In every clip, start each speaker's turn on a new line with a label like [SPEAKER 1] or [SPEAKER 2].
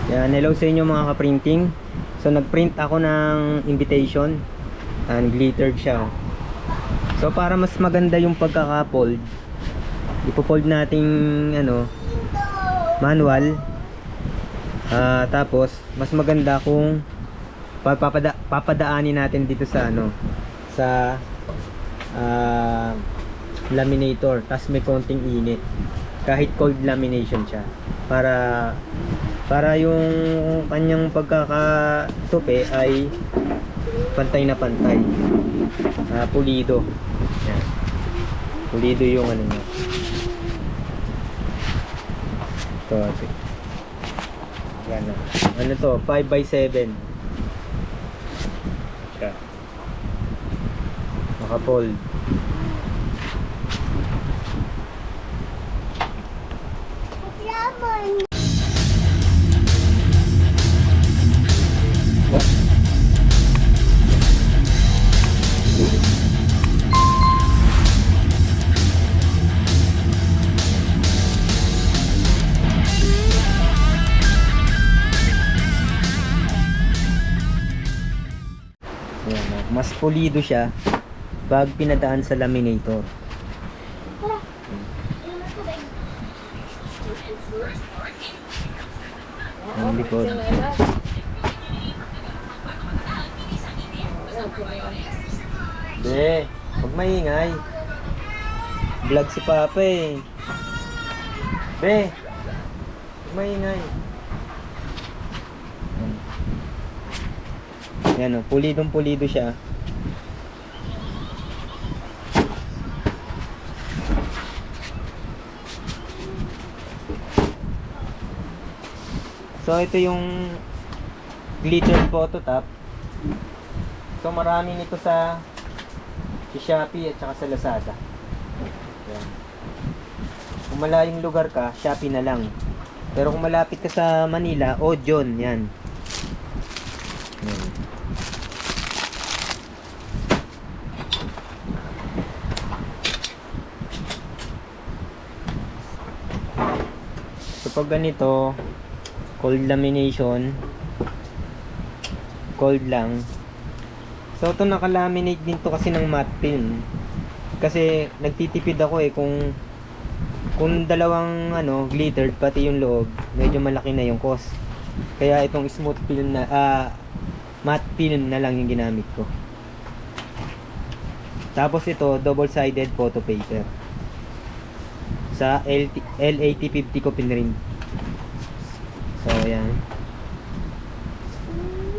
[SPEAKER 1] Yan, hello sa inyo mga ka-printing. So nag-print ako ng invitation and glittered siya. So para mas maganda yung pagkaka-fold, ipo-fold nating manual. Tapos mas maganda kung papadaanin natin dito sa sa laminator. Tapos may konting init. Kahit cold lamination siya. Para yung kanyang pagkakatupi ay pantay na pantay. Pulido. Yan. Pulido yung niya. Ito. Yan na. Ano to? 5x7. Siya. Naka-fold. Mas pulido siya pag pinadaan sa laminator. Ang likod. Be, huwag maingay. Vlog si Papa eh. Be, huwag maingay. Yan o, pulidong pulido siya. So ito yung glittered photo top. So marami nito sa Shopee at saka sa Lazada. Yan. Kung malayong lugar ka, Shopee na lang. Pero kung malapit ka sa Manila, Ojon, yan. Yan. So pag ganito, cold lamination, cold lang. So ito naka-laminate din to kasi ng matte film. Kasi nagtitipid ako eh kung dalawang glittered pati yung loob, medyo malaki na yung cost. Kaya itong smooth film na matte film na lang yung ginamit ko. Tapos ito double-sided photo paper. Sa L8050 ko pinrint. So ayan.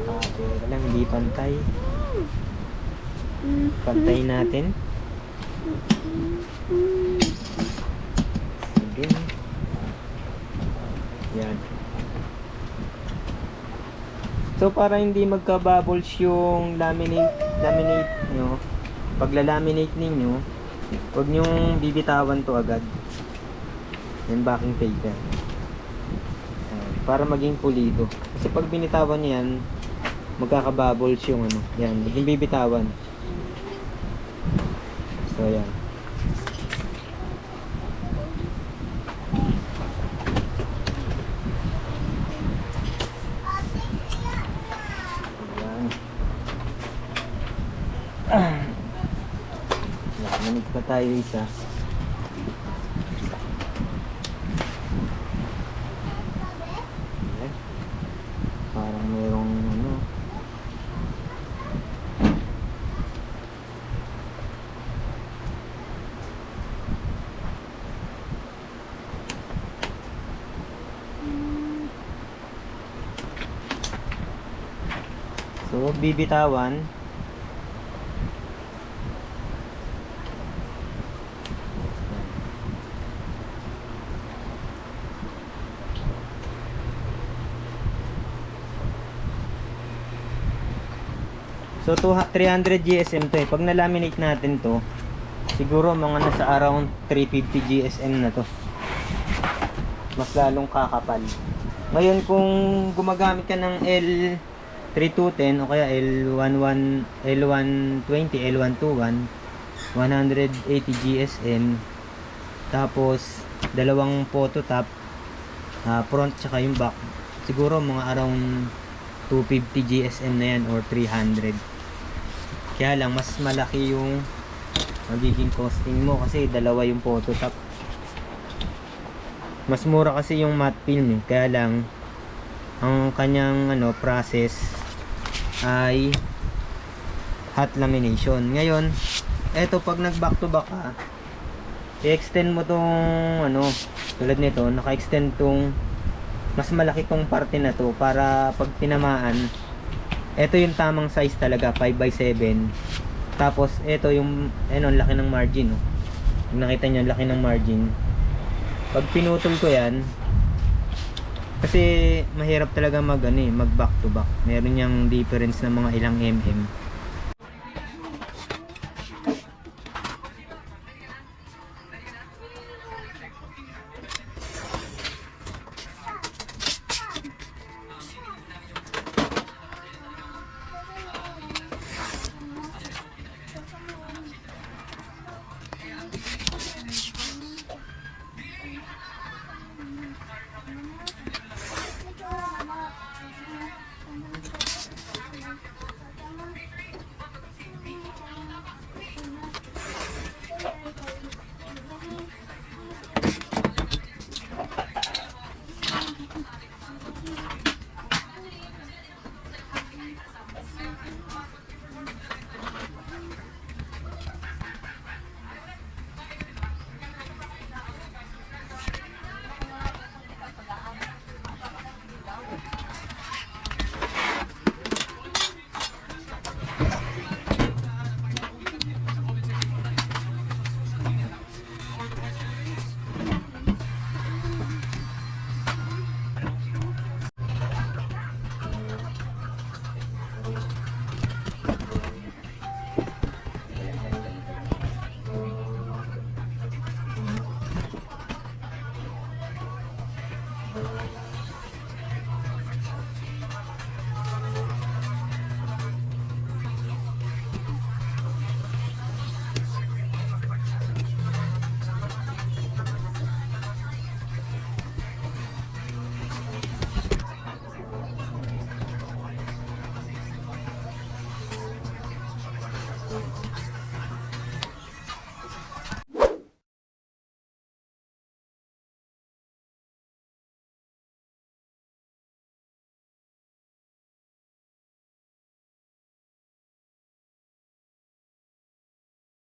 [SPEAKER 1] Okay lang, hindi pantay. Pantay natin. Sige. Yan. So para hindi magka-bubbles yung laminate nyo, pagla-laminate ninyo, huwag nyong bibitawan to agad. Yan, backing paper. Para maging pulido. Kasi pag binitawan nyo yan, magkaka-bubbles yung yan, maging bibitawan. So yan. Ayan. Naminig pa tayo isa. Parang merong so bibitawan. So 300 GSM to eh. Pag na-laminate natin to, siguro mga nasa around 350 GSM na to. Mas lalong kakapal. Ngayon kung gumagamit ka ng L3210 o kaya L1120, L121, 180 GSM, tapos dalawang photo top, front tsaka yung back. siguro mga around 250 GSM na yan or 300. Kaya lang mas malaki yung magiging costing mo kasi dalawa yung phototop. Mas mura kasi yung matte film eh. Kaya lang ang kanyang process ay hot lamination. Ngayon, eto pag nag back to back ka, i-extend mo tong tulad nito, naka-extend tong mas malaki tong parte na to para pag tinamaan, eto yung tamang size talaga, 5x7. Tapos eto yung laki ng margin, oh. Kung nakita niyo, laki ng margin. Pag pinutol ko yan, kasi mahirap talaga mag back to back. Meron yang difference ng mga ilang mm.